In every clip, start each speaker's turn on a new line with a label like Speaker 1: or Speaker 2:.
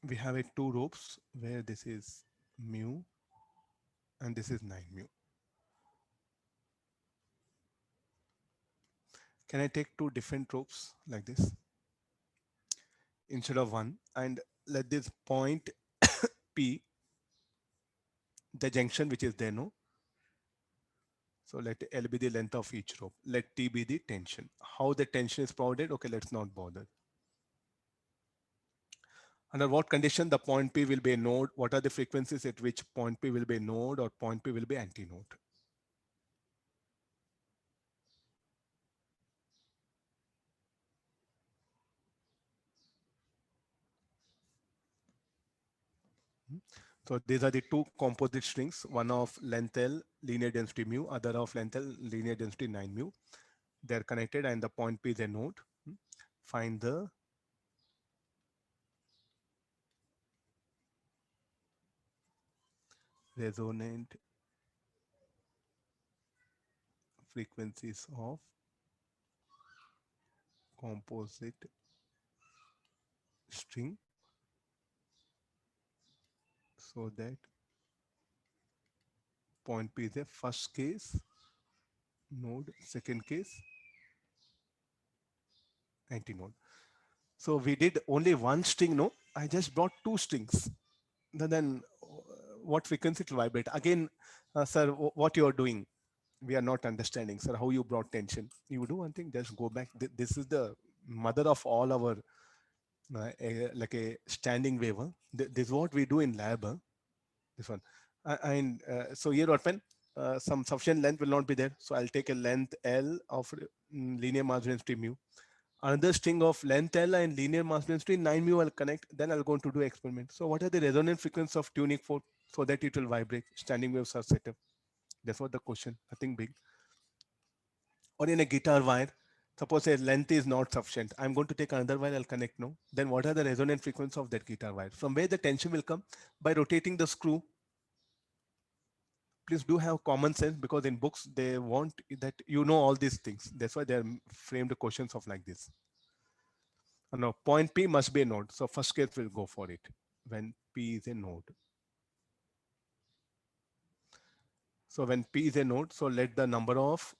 Speaker 1: we have a two ropes where this is mu and this is 9 mu. Can I take two different ropes like this instead of one, and let this point P, the junction which is there, no? So let L be the length of each rope. Let T be the tension. How the tension is provided? Okay, let's not bother. Under what condition the point P will be a node? What are the frequencies at which point P will be a node or point P will be antinode? So these are the two composite strings, one of length L, linear density mu, other of length L, linear density 9 mu. They're connected and the point P is a node. Find the resonant frequencies of composite string so that point P is a first case node, second case antinode. So we did only one string, no? I just brought two strings. Then what frequency it will vibrate? Again, sir, what you are doing? We are not understanding, sir, how you brought tension. You do one thing, just go back. This is the mother of all our like a standing wave. Huh? This is what we do in lab. Huh? This one. And so here often some sufficient length will not be there. So I'll take a length L of linear mass density mu. Another string of length L and linear mass density 9 mu I'll connect. Then I'll go to do experiment. So what are the resonant frequency of tuning fork so that it will vibrate? Standing waves are set up. That's what the question. Nothing big. Or in a guitar wire, suppose a length is not sufficient. I'm going to take another wire, I'll connect, no? Then what are the resonant frequencies of that guitar wire? From where the tension will come? By rotating the screw. Please do have common sense, because in books, they want that you know all these things. That's why they're framed questions of like this. No, point P must be a node. So first case will go for it when P is a node. So when P is a node, so let the number of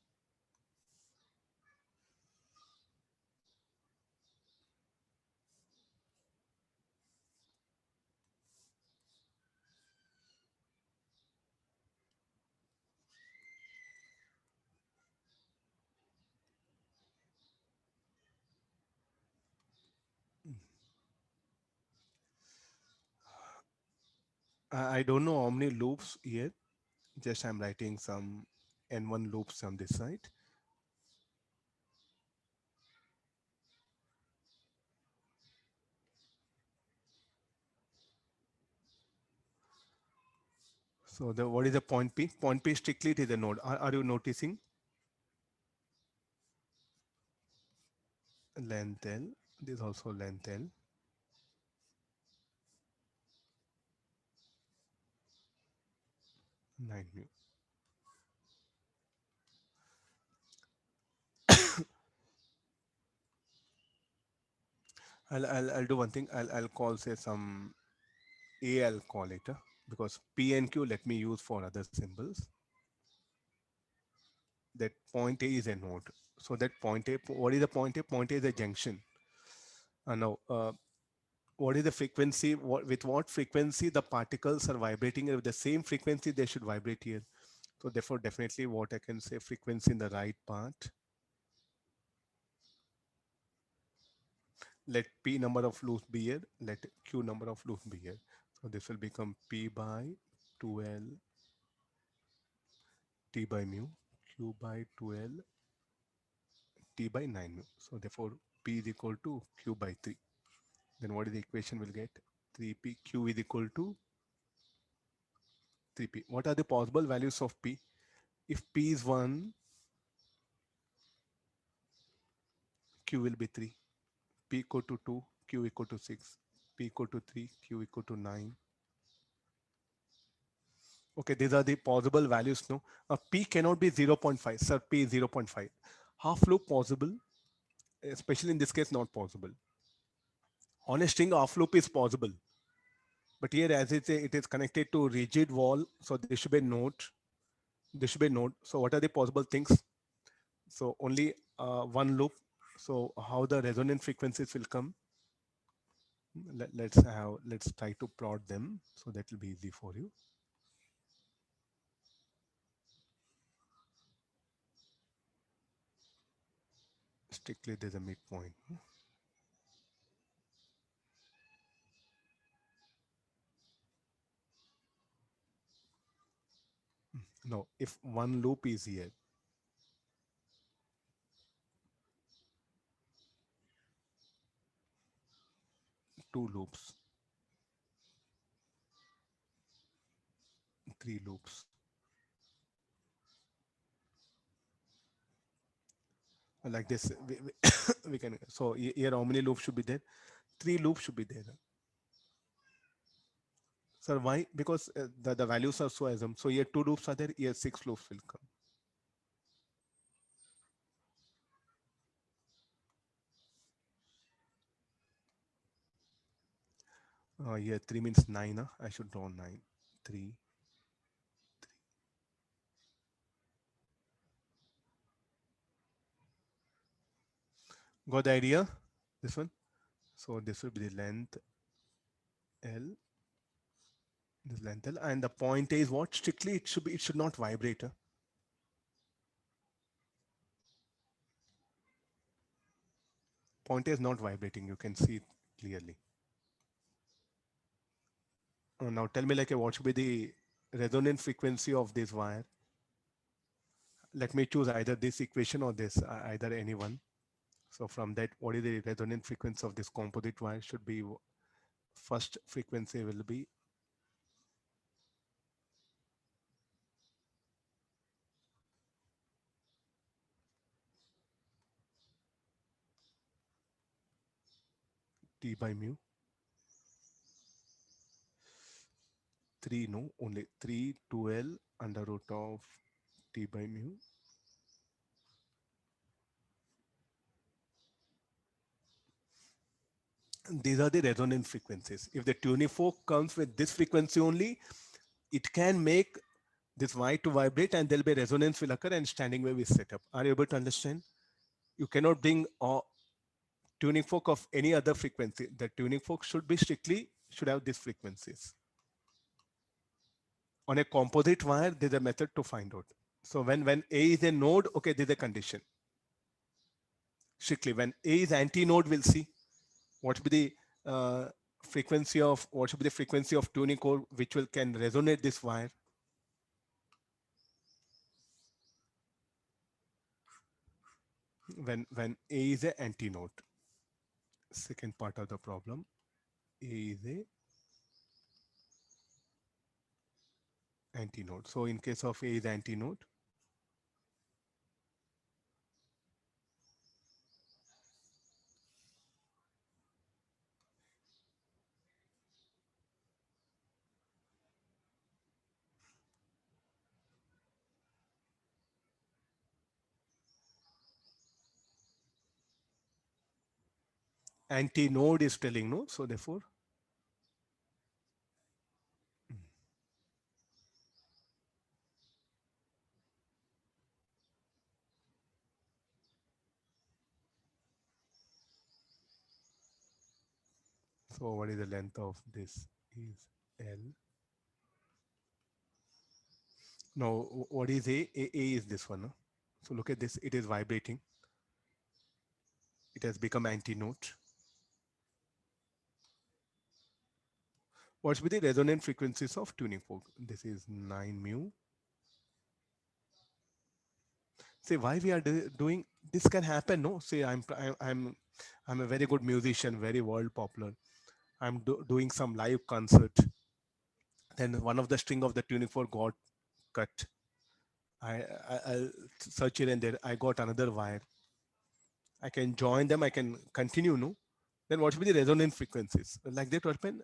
Speaker 1: I don't know how many loops here. Just I'm writing some N1 loops on this side. So the what is the point P? Point P strictly it is a node. Are you noticing? Length L. This is also length L. 9 mu. I'll do one thing. I'll call say some A. I'll call it because P and Q let me use for other symbols. That point A is a node. So that point A. What is the point A? Point A is a junction. Now, what is the frequency? With what frequency the particles are vibrating? With the same frequency, they should vibrate here. So therefore, definitely what I can say frequency in the right part. Let P number of loops be here. Let Q number of loops be here. So this will become P by 2L T by mu, Q by 2L T by 9 mu. So therefore, P is equal to Q by 3. Then what is the equation we'll get? 3P Q is equal to 3P. What are the possible values of P? If P is 1, Q will be 3. P equal to 2, Q equal to 6. P equal to 3, Q equal to 9. Okay, these are the possible values. No, P cannot be 0.5. Sir, P is 0.5. Half loop possible, especially in this case, not possible. On a string, half loop is possible. But here, as it is connected to rigid wall, so there should be a node. There should be a node. So what are the possible things? So only one loop. So how the resonant frequencies will come? Let's try to plot them. So that will be easy for you. Strictly, there's a midpoint. No, if one loop is here, two loops, three loops, like this, we can. So here, how many loops should be there? Three loops should be there. Sir, why? Because the values are so assumed. So here two loops are there. Here six loops will come. Here three means nine. I should draw nine. Three. Got the idea? This one. So this will be the length L. This length L, and the point is what? Strictly, it should be. It should not vibrate. Point is not vibrating. You can see it clearly. Now tell me, like, what should be the resonant frequency of this wire? Let me choose either this equation or this, either any one. So from that, what is the resonant frequency of this composite wire? Should be first frequency will be T by mu. 3, no, only 3 2L under root of T by mu. These are the resonant frequencies. If the tuning fork comes with this frequency only, it can make this wire to vibrate and there'll be resonance will occur and standing wave is set up. Are you able to understand? You cannot bring a tuning fork of any other frequency. The tuning fork should be strictly, should have these frequencies. On a composite wire, there's a method to find out. So when A is a node, okay, there's a condition. Strictly, when A is antinode, we'll see what should be the frequency of, what should be the frequency of tuning core which will can resonate this wire. When A is a antinode. Second part of the problem, A is a antinode. So in case of A is antinode, antinode is telling no. So therefore, so what is the length of this is L. Now what is A? A is this one. No? So look at this, it is vibrating. It has become antinode. What should be the resonant frequencies of tuning fork? This is 9 mu. Say why we are doing this can happen. No, say I'm a very good musician, very world popular. I'm doing some live concert. Then one of the string of the tuning fork got cut. I'll search here and there. I got another wire. I can join them. I can continue. No, then what should be the resonant frequencies? Like that, what happen?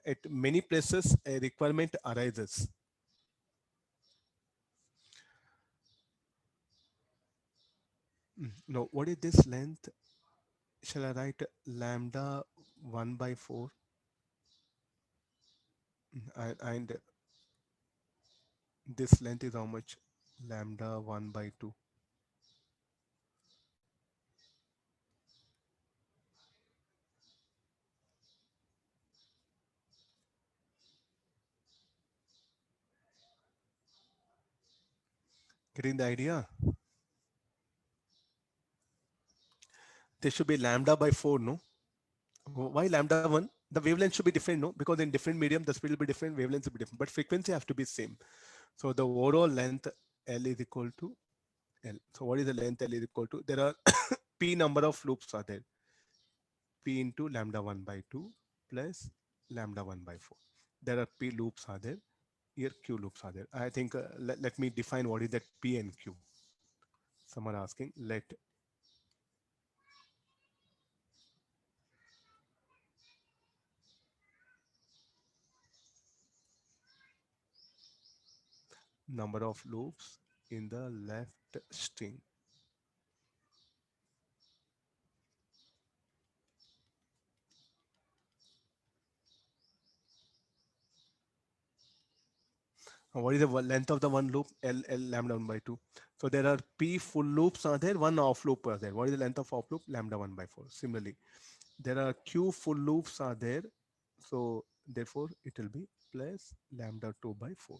Speaker 1: At many places, a requirement arises. No, what is this length? Shall I write lambda 1 by 4? And this length is how much? Lambda 1 by 2. Getting the idea? There should be lambda by 4, no? Why lambda 1? The wavelength should be different, no? Because in different medium, the speed will be different, wavelengths will be different, but frequency have to be same. So the overall length L is equal to L. So what is the length L is equal to? There are P number of loops are there. P into lambda 1 by 2 plus lambda 1 by 4. There are P loops are there. Here Q loops are there. I think let me define what is that P and Q. Someone asking, let number of loops in the left string. What is the length of the one loop? L lambda 1 by 2. So there are P full loops are there, one off loop are there. What is the length of off loop? Lambda 1 by 4. Similarly, there are Q full loops are there. So therefore it will be plus lambda 2 by 4.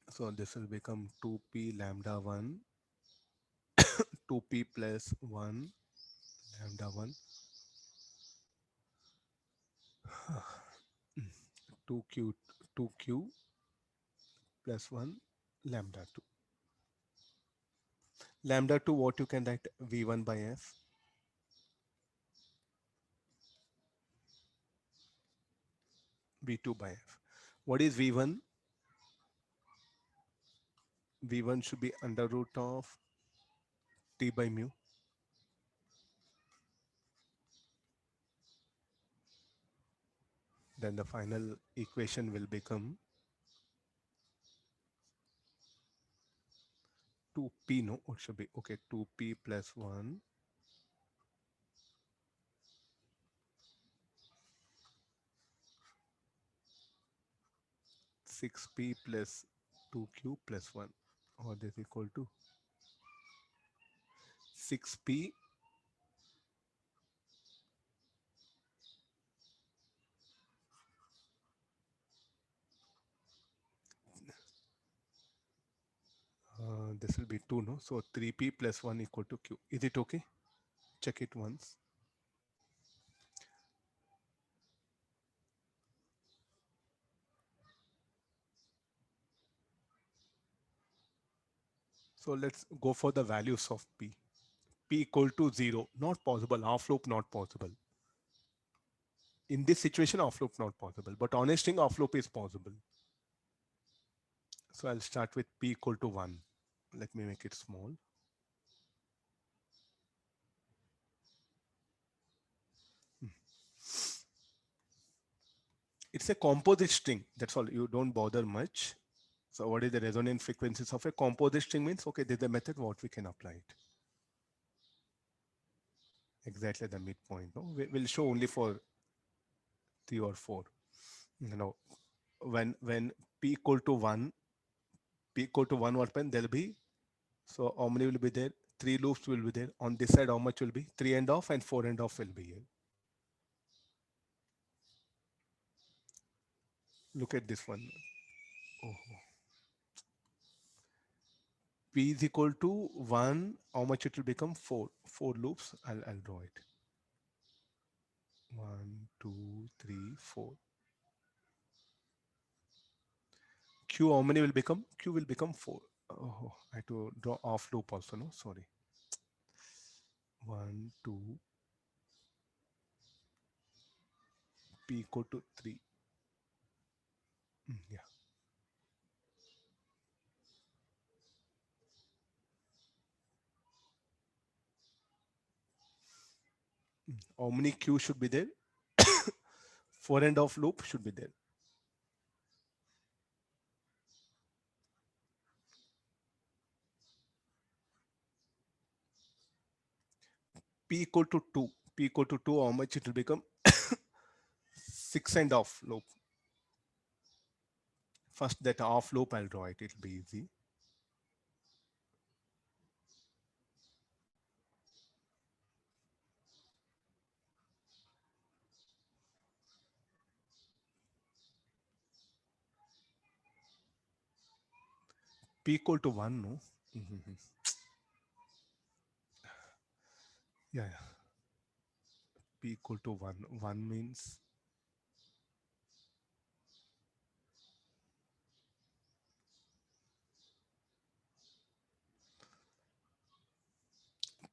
Speaker 1: So this will become 2p lambda 1, 2p plus 1 lambda 1, 2q, 2q plus 1 lambda 2. Lambda 2, what you can write? V1 by f. V2 by f. What is V1? V1 should be under root of T by mu. Then the final equation will become 2p, no, it should be, okay, 2p plus 1 6p plus 2q plus 1, or this equal to 6p this will be 2, no? So 3p plus 1 equal to q. Is it okay? Check it once. So let's go for the values of p. P equal to 0, not possible. Half loop, not possible. In this situation, off loop not possible, but on a string off loop is possible. So I'll start with p equal to 1. Let me make it small. It's a composite string. That's all. You don't bother much. So what is the resonant frequencies of a composite string means? Okay, there's a method what we can apply it. Exactly the midpoint. No? We'll show only for 3 or 4. You know, when p equal to 1, p equal to 1 what happen? There'll be, so how many will be there? 3 loops will be there. On this side, how much will be? 3 and off and 4 and off will be here. Look at this one. Oh. P is equal to 1. How much it will become? 4. 4 loops. I'll draw it. 1, 2, 3, 4. Q how many will become? Q will become 4. Oh, I have to draw off loop also. No, sorry. 1, 2, P equal to 3. Yeah. How many Q should be there? 4 and off loop should be there. P equal to 2. P equal to 2, how much it will become? 6 and off loop. First that off loop I'll draw it. It'll be easy. P equal to 1, no? Mhm. Yeah, yeah. P equal to 1. 1 means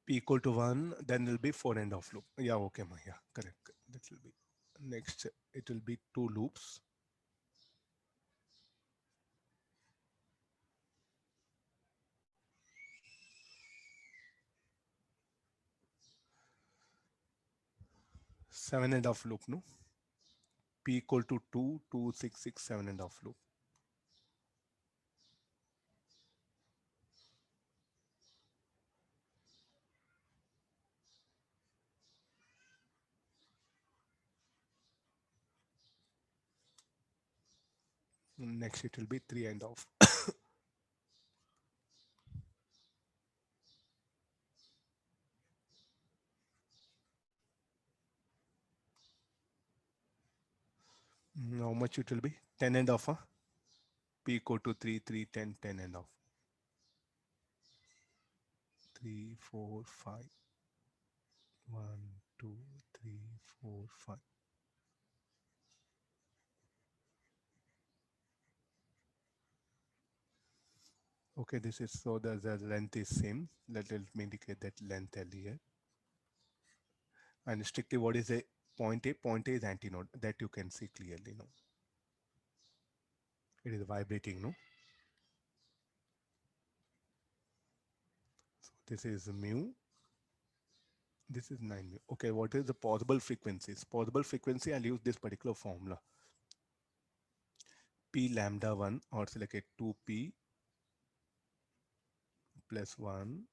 Speaker 1: P equal to 1, then will be 4 and off loop. Yeah, okay, ma. Yeah, correct. That will be. Next, it will be 2 loops. Seven and off loop, no? P equal to 2, 2, 6, 6, 7 and off loop. Next, it will be 3 and off. How much it will be? 10 and off, huh? P equal to 3, 3, 10, 10 and off. 3, 4, 5. 1, 2, 3, 4, 5. Okay, this is so the length is same. Let me indicate that length L here. And strictly what is a point A? Point A is antinode. That you can see clearly, no? It is vibrating, no? So this is mu. This is 9 mu. Okay, what is the possible frequencies? Possible frequency, I'll use this particular formula. P lambda 1, or select a 2P plus 1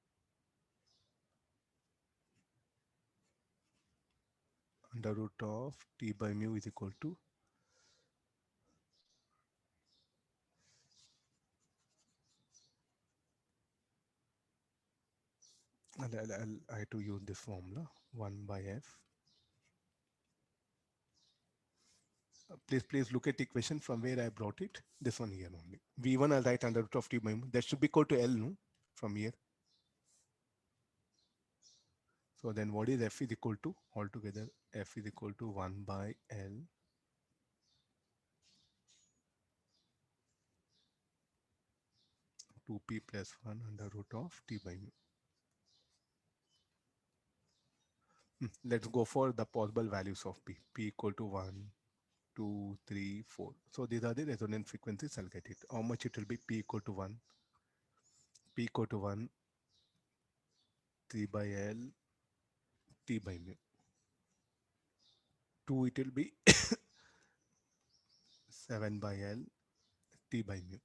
Speaker 1: under root of T by mu is equal to, I have to use this formula, 1 by F. Please look at the equation from where I brought it. This one here only. V1 I'll write under root of T by mu. That should be equal to L, no? From here. So then what is F is equal to? Altogether, F is equal to 1 by L 2P plus 1 under root of T by mu. Let's go for the possible values of P. P equal to 1, 2, 3, 4. So these are the resonant frequencies. I'll get it. How much it will be? P equal to 1. P equal to 1, 3 by L, T by mu. 2 it will be 7 by L, T by mu.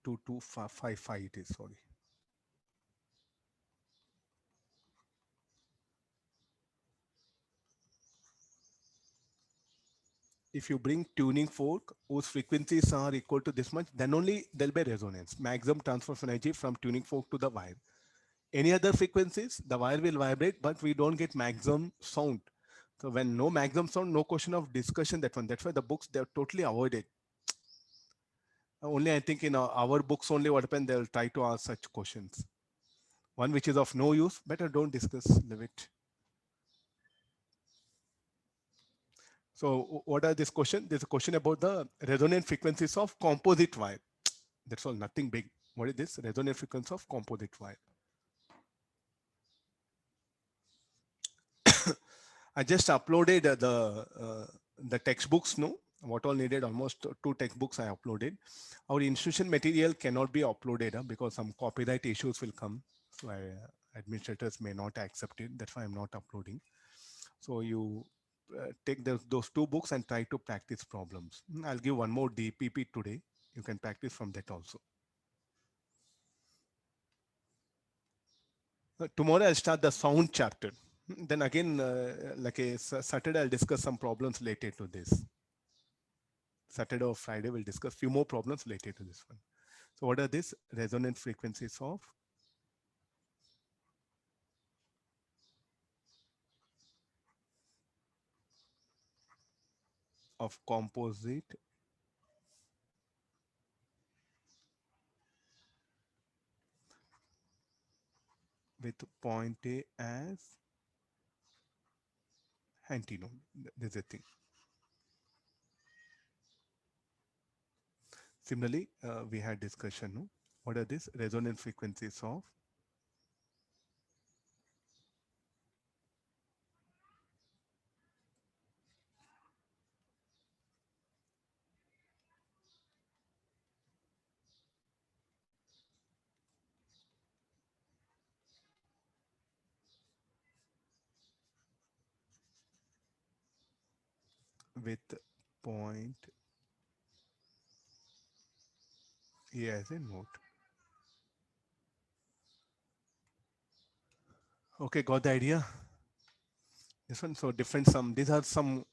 Speaker 1: 2, 2, 5, 5, 5 it is, sorry. If you bring tuning fork whose frequencies are equal to this much, then only there'll be resonance, maximum transfer of energy from tuning fork to the wire. Any other frequencies, the wire will vibrate, but we don't get maximum sound. So when no maximum sound, no question of discussion, that one. That's why the books, they're totally avoided. Only I think in our books only what happens, they'll try to ask such questions. One which is of no use, better don't discuss, leave it. So what are this question? There's a question about the resonant frequencies of composite wire. That's all, nothing big. What is this? Resonant frequency of composite wire. I just uploaded the textbooks, no? What all needed, almost 2 textbooks I uploaded. Our institution material cannot be uploaded because some copyright issues will come. So administrators may not accept it. That's why I'm not uploading. So you take those 2 books and try to practice problems. I'll give one more DPP today. You can practice from that also. Tomorrow I'll start the sound chapter. Then again, like a Saturday, I'll discuss some problems related to this. Saturday or Friday, we'll discuss few more problems related to this one. So what are these resonant frequencies of composite with point A as antinode. This is a thing. Similarly, we had discussion. No? What are these resonant frequencies with point A as a note? Okay, got the idea? This one, so different some, these are some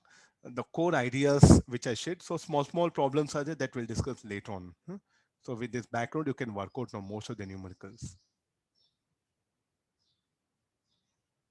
Speaker 1: the core ideas which I shared. So small problems are there that we'll discuss later on. So with this background, you can work out now most of the numericals.